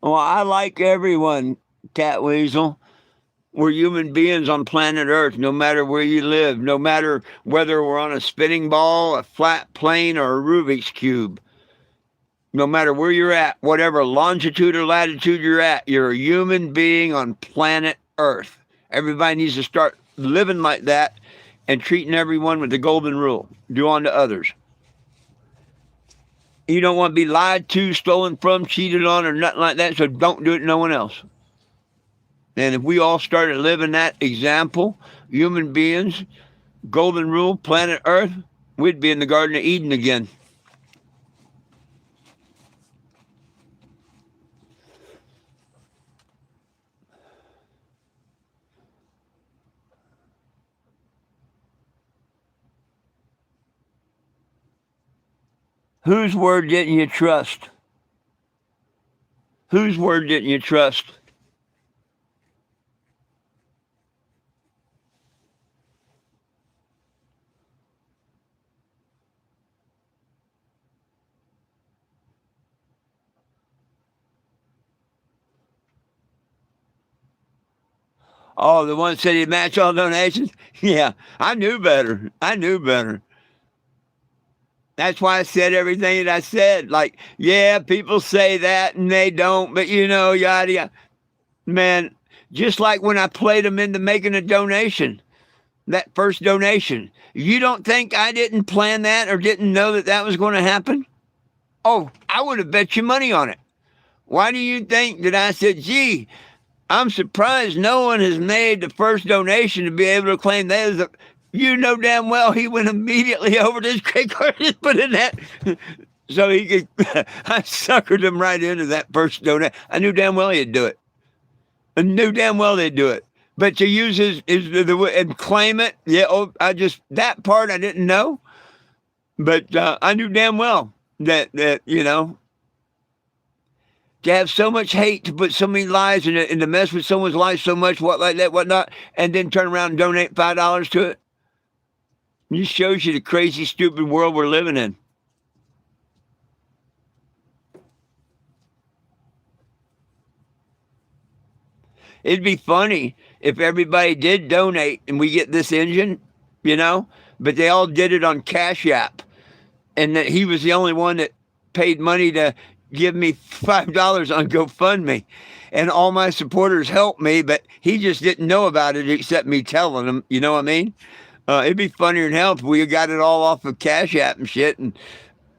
Well, I like everyone, Cat Weasel. We're human beings on planet Earth, no matter where you live, no matter whether we're on a spinning ball, a flat plane, or a Rubik's Cube. No matter where you're at, whatever longitude or latitude you're a human being on planet Earth. Everybody needs to start living like that and treating everyone with the golden rule. Do unto others. You don't want to be lied to, stolen from, cheated on, or nothing like that, so don't do it to no one else. And if we all started living that example, human beings, golden rule, planet Earth, we'd be in the Garden of Eden again. Whose word didn't you trust? Whose word didn't you trust? Oh, the one said he'd match all donations? Yeah, I knew better. I knew better. That's why I said everything that I said. Like, yeah, people say that and they don't, but yada, yada. Man, just like when I played them into making a donation, that first donation. You don't think I didn't plan that or didn't know that that was going to happen? Oh, I would have bet you money on it. Why do you think that I said, gee, I'm surprised no one has made the first donation to be able to claim that You know damn well he went immediately over to his credit card and put in that. So he could, I suckered him right into that first donate. I knew damn well he'd do it. I knew damn well they'd do it. But to use and claim it, yeah, that part I didn't know. But I knew damn well that to have so much hate, to put so many lies in it, and to mess with someone's life so much, whatnot, and then turn around and donate $5 to it. It just shows you the crazy, stupid world we're living in. It'd be funny if everybody did donate and we get this engine, but they all did it on Cash App, and that he was the only one that paid money to give me $5 on GoFundMe, and all my supporters helped me, but he just didn't know about it except me telling him. You know what I mean? It'd be funnier than hell if we got it all off of Cash App and shit, and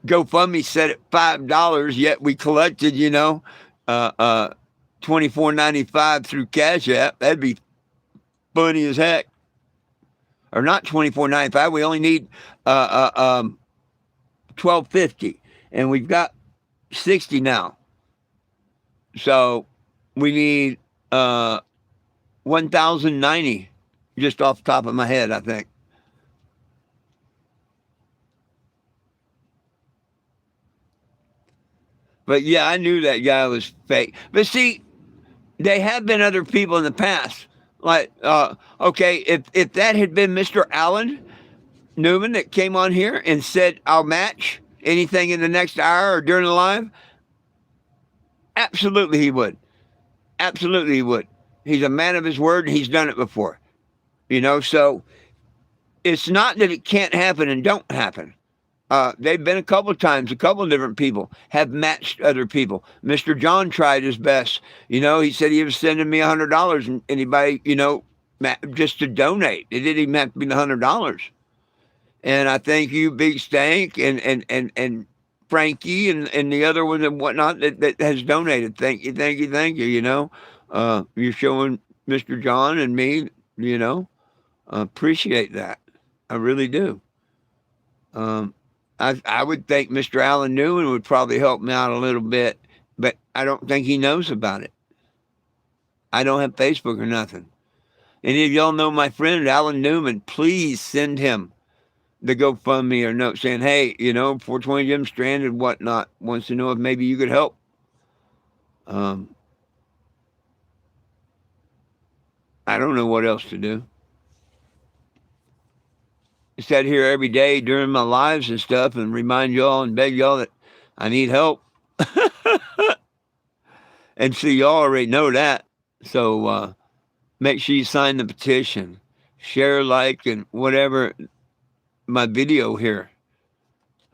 GoFundMe set at $5, yet we collected, $24.95 through Cash App. That'd be funny as heck. Or not $24.95. We only need $12.50, and we've got 60 now. So we need $1,090, just off the top of my head, I think. But yeah, I knew that guy was fake. But see, they have been other people in the past. Like, okay, if that had been Mr. Alan Newman that came on here and said, I'll match anything in the next hour or during the live, absolutely he would. Absolutely he would. He's a man of his word, and he's done it before. So it's not that it can't happen and don't happen. They've been a couple of times. A couple of different people have matched other people. Mr. John tried his best. He said he was sending me $100, and anybody, just to donate. It didn't even have to be the $100. And I thank you, Big Stank, and Frankie, and the other one and whatnot that has donated. Thank you. You're showing Mr. John and me, appreciate that. I really do. I would think Mr. Alan Newman would probably help me out a little bit, but I don't think he knows about it. I don't have Facebook or nothing. Any of y'all know my friend Alan Newman, please send him the GoFundMe or note saying, hey, 420 Jim stranded, whatnot, wants to know if maybe you could help. I don't know what else to do. I sat here every day during my lives and stuff and remind y'all and beg y'all that I need help. And see, y'all already know that. So make sure you sign the petition, share, like, and whatever my video here.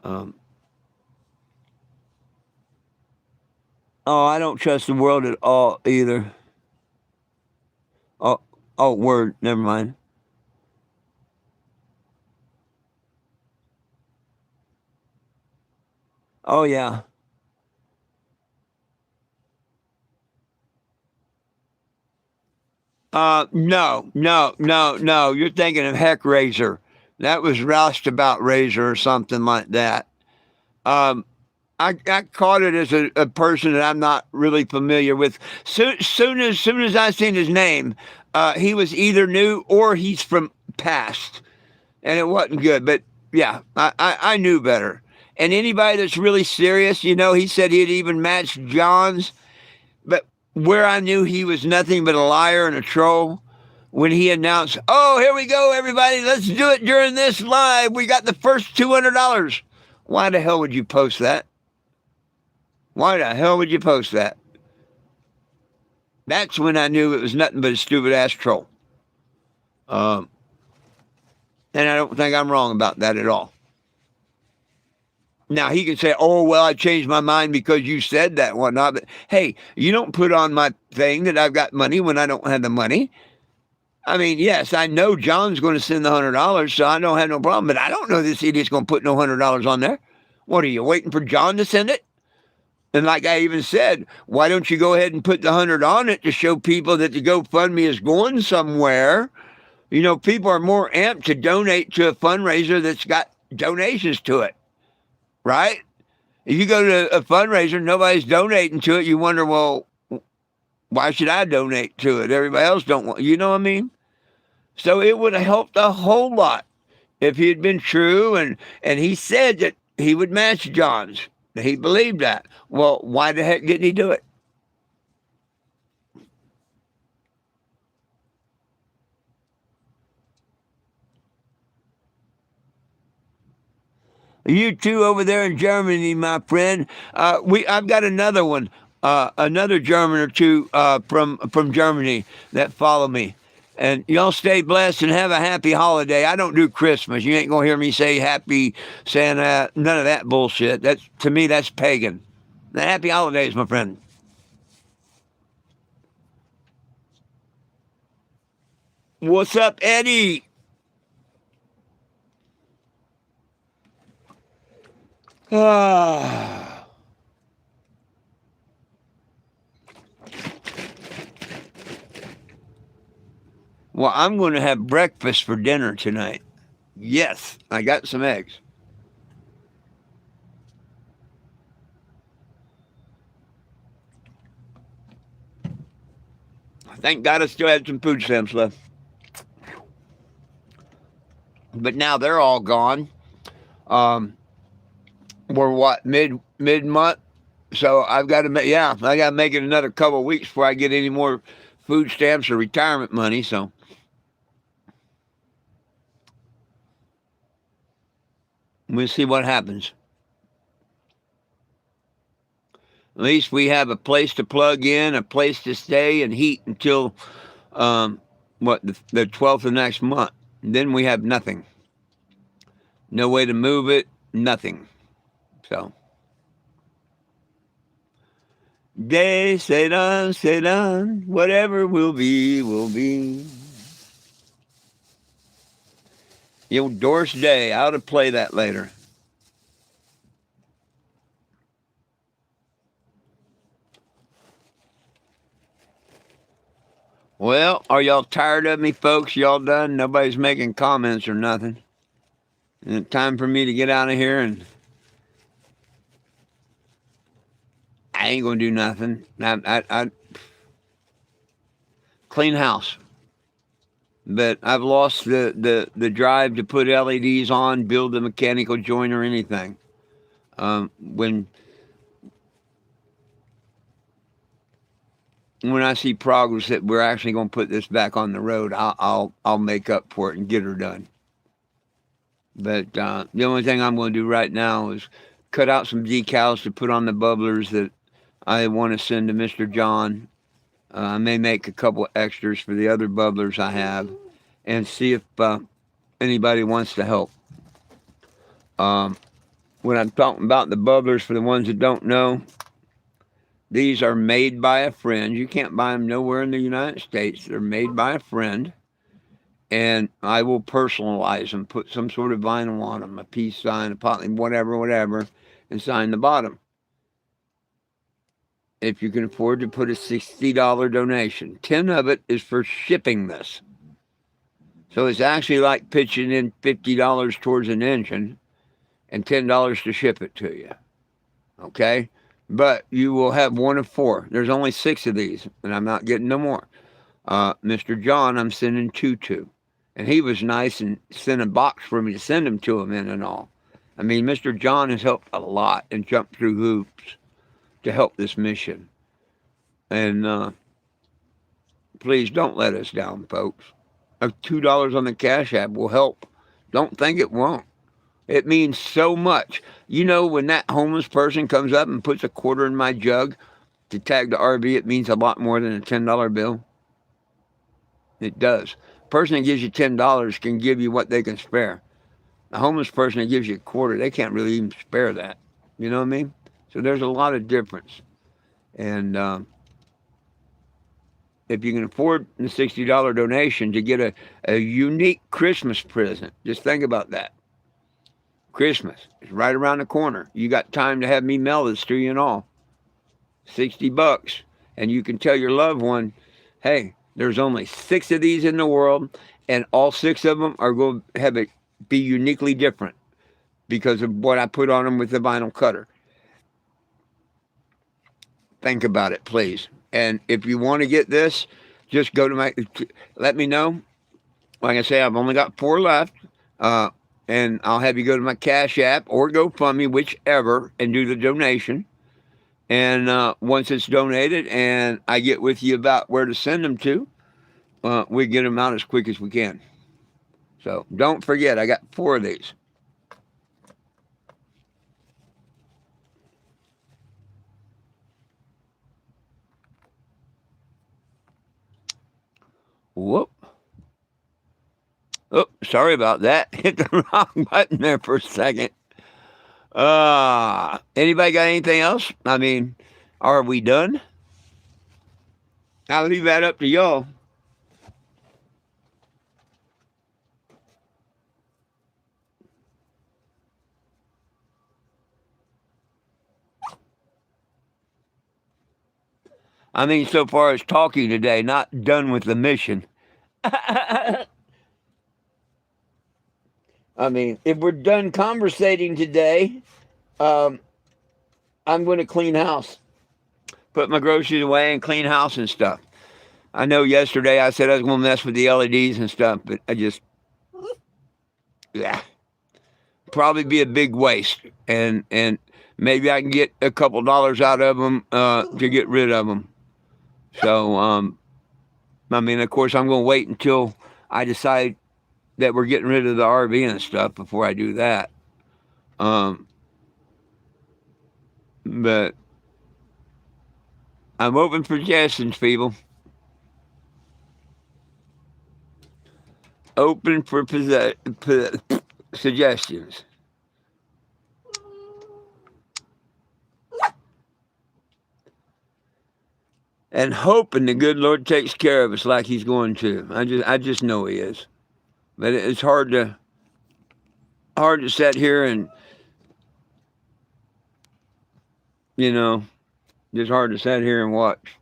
Oh, I don't trust the world at all either. Oh, word, never mind. Oh, yeah. No. You're thinking of Heck Razor. That was Roustabout Razor or something like that. I caught it as a person that I'm not really familiar with. Soon as I seen his name, he was either new or he's from past, and it wasn't good. But yeah, I knew better. And anybody that's really serious, he said he'd even matched John's. But where I knew he was nothing but a liar and a troll, when he announced, oh, here we go, everybody, let's do it during this live. We got the first $200. Why the hell would you post that? Why the hell would you post that? That's when I knew it was nothing but a stupid ass troll. And I don't think I'm wrong about that at all. Now, he can say, oh, well, I changed my mind because you said that and whatnot. But, hey, you don't put on my thing that I've got money when I don't have the money. I mean, yes, I know John's going to send the $100, so I don't have no problem. But I don't know this idiot's going to put no $100 on there. What, are you waiting for John to send it? And like I even said, why don't you go ahead and put the 100 on it to show people that the GoFundMe is going somewhere? You know, people are more amped to donate to a fundraiser that's got donations to it, right? If you go to a fundraiser, nobody's donating to it. You wonder, well, why should I donate to it? Everybody else don't want. You know what I mean? So it would have helped a whole lot if he had been true, and he said that he would match John's. He believed that. Well, why the heck didn't he do it? You two over there in Germany, my friend. I've got another one, another German or two from Germany that follow me. And y'all stay blessed and have a happy holiday. I don't do Christmas. You ain't gonna hear me say happy Santa. None of that bullshit. That's to me, that's pagan. Happy holidays, my friend. What's up, Eddie? Ah. Well, I'm going to have breakfast for dinner tonight. Yes, I got some eggs. Thank God I still had some food stamps left. But now they're all gone. Um, we're what, mid month? So I've got to make, yeah, I got to make it another couple of weeks before I get any more food stamps or retirement money. So we'll see what happens. At least we have a place to plug in, a place to stay and heat until um, the 12th of next month. And then we have nothing. No way to move it, nothing. So say done, whatever will be, will be. You know, Doris Day, I ought to play that later. Well, are y'all tired of me, folks? Y'all done? Nobody's making comments or nothing. And it's time for me to get out of here, and I ain't gonna do nothing. I clean house, but I've lost the drive to put LEDs on, build a mechanical joint or anything. When I see progress that we're actually going to put this back on the road, I'll make up for it and get her done. But the only thing I'm going to do right now is cut out some decals to put on the bubblers that I want to send to Mr. John. I may make a couple extras for the other bubblers I have, and see if anybody wants to help. When I'm talking about the bubblers, for the ones that don't know, these are made by a friend. You can't buy them nowhere in the United States. They're made by a friend. And I will personalize them, put some sort of vinyl on them, a peace sign, a pot, whatever, and sign the bottom. If you can afford to put a $60 donation, 10 of it is for shipping this. So it's actually like pitching in $50 towards an engine and $10 to ship it to you. Okay? But you will have one of four. There's only 6 of these, and I'm not getting no more. Mr. John, I'm sending 2 to. And he was nice and sent a box for me to send them to him in and all. I mean, Mr. John has helped a lot and jumped through hoops to help this mission. And please don't let us down, folks. $2 on the Cash App will help. Don't think it won't. It means so much. You know, when that homeless person comes up and puts a quarter in my jug to tag the RV, it means a lot more than a $10 bill. It does. A person that gives you $10 can give you what they can spare. A homeless person that gives you a quarter, they can't really even spare that. You know what I mean? So there's a lot of difference. And if you can afford the $60 donation to get a unique Christmas present, just think about that. Christmas is right around the corner. You got time to have me mail this to you and all. $60. And you can tell your loved one, hey, there's only 6 of these in the world, and all 6 of them are going to have it be uniquely different because of what I put on them with the vinyl cutter. Think about it, please. And if you want to get this, just go to let me know. Like I say, I've only got 4 left. And I'll have you go to my Cash App or GoFundMe, whichever, and do the donation. And once it's donated and I get with you about where to send them to, we get them out as quick as we can. So don't forget, I got 4 of these. Whoop. Oh, sorry about that. Hit the wrong button there for a second. Anybody got anything else? I mean, are we done? I'll leave that up to y'all. I mean, so far as talking today, not done with the mission. I mean, if we're done conversating today, I'm going to clean house, put my groceries away and clean house and stuff. I know yesterday I said I was going to mess with the LEDs and stuff, but yeah, probably be a big waste. And maybe I can get a couple dollars out of them to get rid of them. So, I mean, of course, I'm going to wait until I decide that we're getting rid of the RV and stuff before I do that. But I'm open for suggestions, people. Open for suggestions. And hoping the good Lord takes care of us like He's going to. I just know He is. But it's hard to sit here and, just hard to sit here and watch.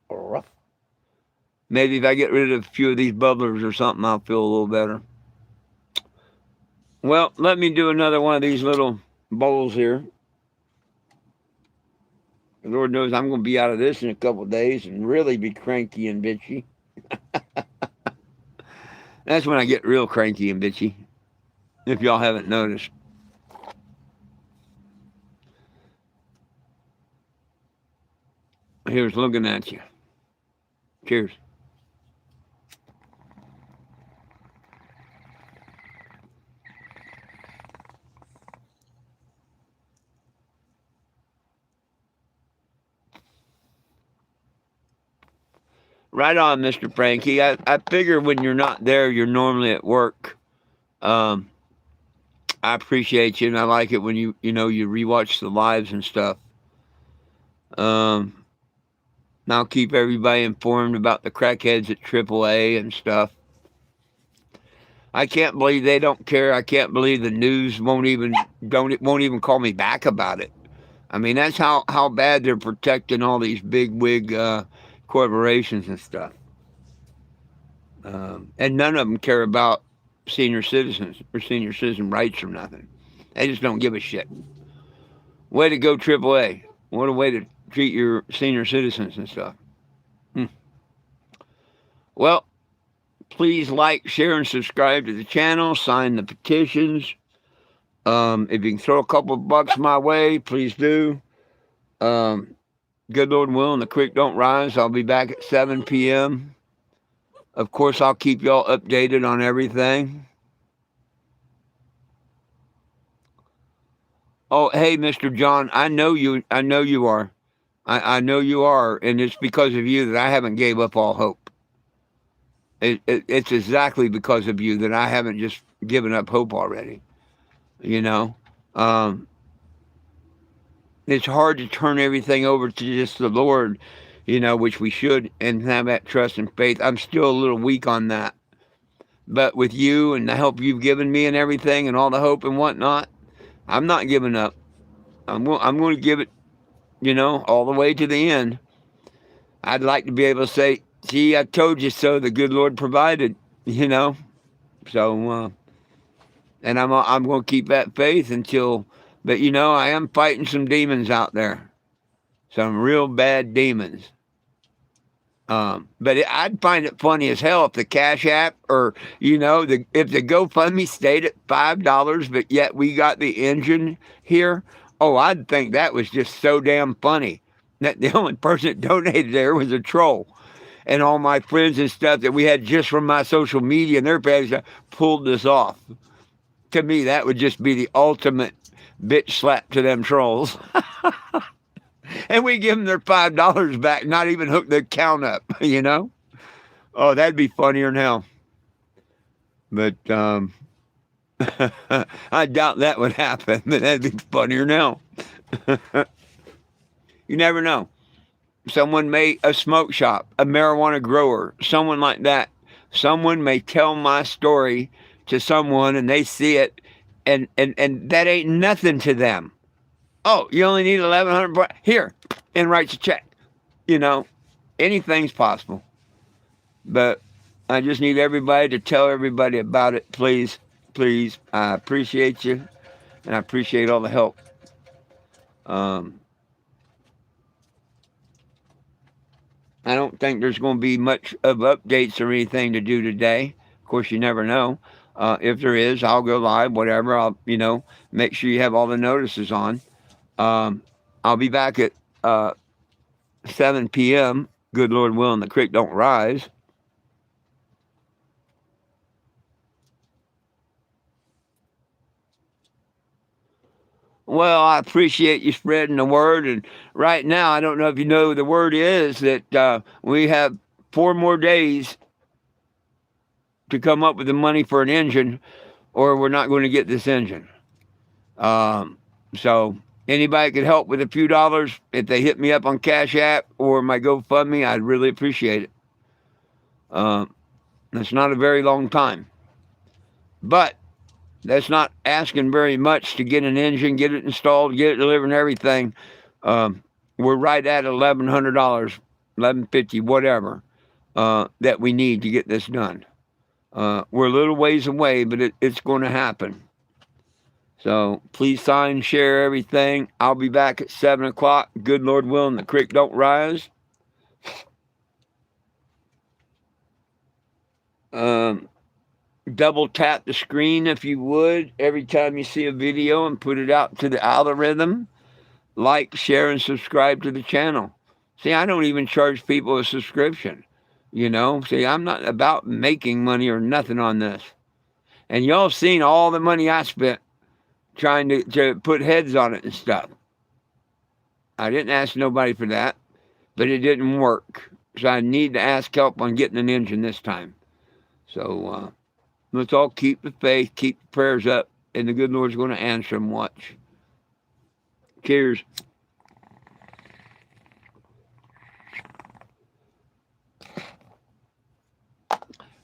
Rough. Maybe if I get rid of a few of these bubblers or something, I'll feel a little better. Well, let me do another one of these little bowls here. The Lord knows I'm going to be out of this in a couple of days and really be cranky and bitchy. That's when I get real cranky and bitchy, if y'all haven't noticed. Here's looking at you. Cheers. Right on, Mr. Frankie. I figure when you're not there, you're normally at work. I appreciate you, and I like it when you rewatch the lives and stuff. I'll keep everybody informed about the crackheads at AAA and stuff. I can't believe they don't care. I can't believe the news won't even call me back about it. I mean, that's how bad they're protecting all these big wig corporations and stuff. And none of them care about senior citizens or senior citizen rights or nothing. They just don't give a shit. Way to go, AAA. What a way to treat your senior citizens and stuff. Well, please like, share, and subscribe to the channel. Sign the petitions. If you can throw a couple of bucks my way, please do. Good Lord willing, the creek don't rise. I'll be back at 7 p.m. Of course, I'll keep y'all updated on everything. Oh, hey, Mr. John, I know you are. I know you are, and it's because of you that I haven't gave up all hope. It's exactly because of you that I haven't just given up hope already. It's hard to turn everything over to just the Lord, which we should, and have that trust and faith. I'm still a little weak on that. But with you and the help you've given me and everything and all the hope and whatnot, I'm not giving up. I'm going to give it, all the way to the end. I'd like to be able to say, See, I told you so. The good Lord provided, you know. So, and I'm going to keep that faith until. But you know, I am fighting some demons out there, some real bad demons. But I'd find it funny as hell if the Cash App or if the GoFundMe stayed at $5, but yet we got the engine here. Oh, I'd think that was just so damn funny. That the only person that donated there was a troll, and all my friends and stuff that we had just from my social media and their pages pulled this off. To me, that would just be the ultimate bitch slap to them trolls. And we give them their $5 back, not even hook the account up, you know? Oh, that'd be funnier than hell. But I doubt that would happen, but that'd be funnier now. You never know. Someone a smoke shop, a marijuana grower, someone like that. Someone may tell my story to someone and they see it, and that ain't nothing to them. Oh, you only need 1,100 here, and writes a check. You know, anything's possible. But I just need everybody to tell everybody about it, please, please. I appreciate you, and I appreciate all the help. I don't think there's going to be much of updates or anything to do today. Of course, you never know. If there is, I'll go live, whatever. I'll, make sure you have all the notices on. I'll be back at 7 p.m. Good Lord willing, the creek don't rise. Well, I appreciate you spreading the word. And right now, I don't know if you know the word is that we have 4 more days to come up with the money for an engine, or we're not going to get this engine. So anybody could help with a few dollars. If they hit me up on Cash App or my GoFundMe, I'd really appreciate it. That's not a very long time. But that's not asking very much to get an engine, get it installed, get it delivered and everything. We're right at $1,100, $1,150, whatever, that we need to get this done. We're a little ways away, but it's going to happen. So please sign, share everything. I'll be back at 7 o'clock. Good Lord willing, the creek don't rise. Double tap the screen if you would every time you see a video and put it out to the algorithm. Like, share, and subscribe to the channel. See, I don't even charge people a subscription. See, I'm not about making money or nothing on this. And y'all have seen all the money I spent trying to put heads on it and stuff. I didn't ask nobody for that, but it didn't work. So I need to ask help on getting an engine this time. So let's all keep the faith, keep the prayers up, and the good Lord's going to answer them. Watch. Cheers.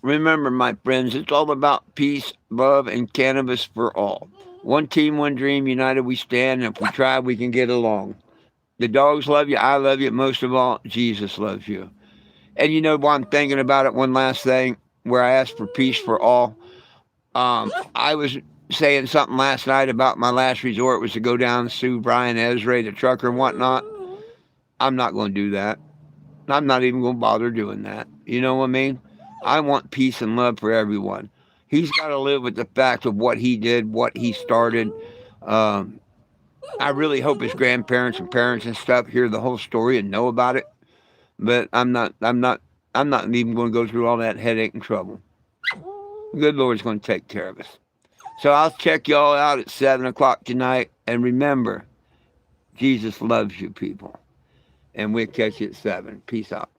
Remember, my friends, it's all about peace, love, and cannabis for all. One team, one dream, united we stand, and if we try, we can get along. The dogs love you, I love you, most of all, Jesus loves you. And you know why I'm thinking about it, one last thing, where I asked for peace for all. I was saying something last night about my last resort was to go down and sue Brian Ezra, the trucker and whatnot. I'm not going to do that. I'm not even going to bother doing that. You know what I mean? I want peace and love for everyone. He's got to live with the fact of what he did, what he started. I really hope his grandparents and parents and stuff hear the whole story and know about it. But I'm not even going to go through all that headache and trouble. The good Lord's going to take care of us. So I'll check y'all out at 7 o'clock tonight. And remember, Jesus loves you, people. And we'll catch you at 7. Peace out.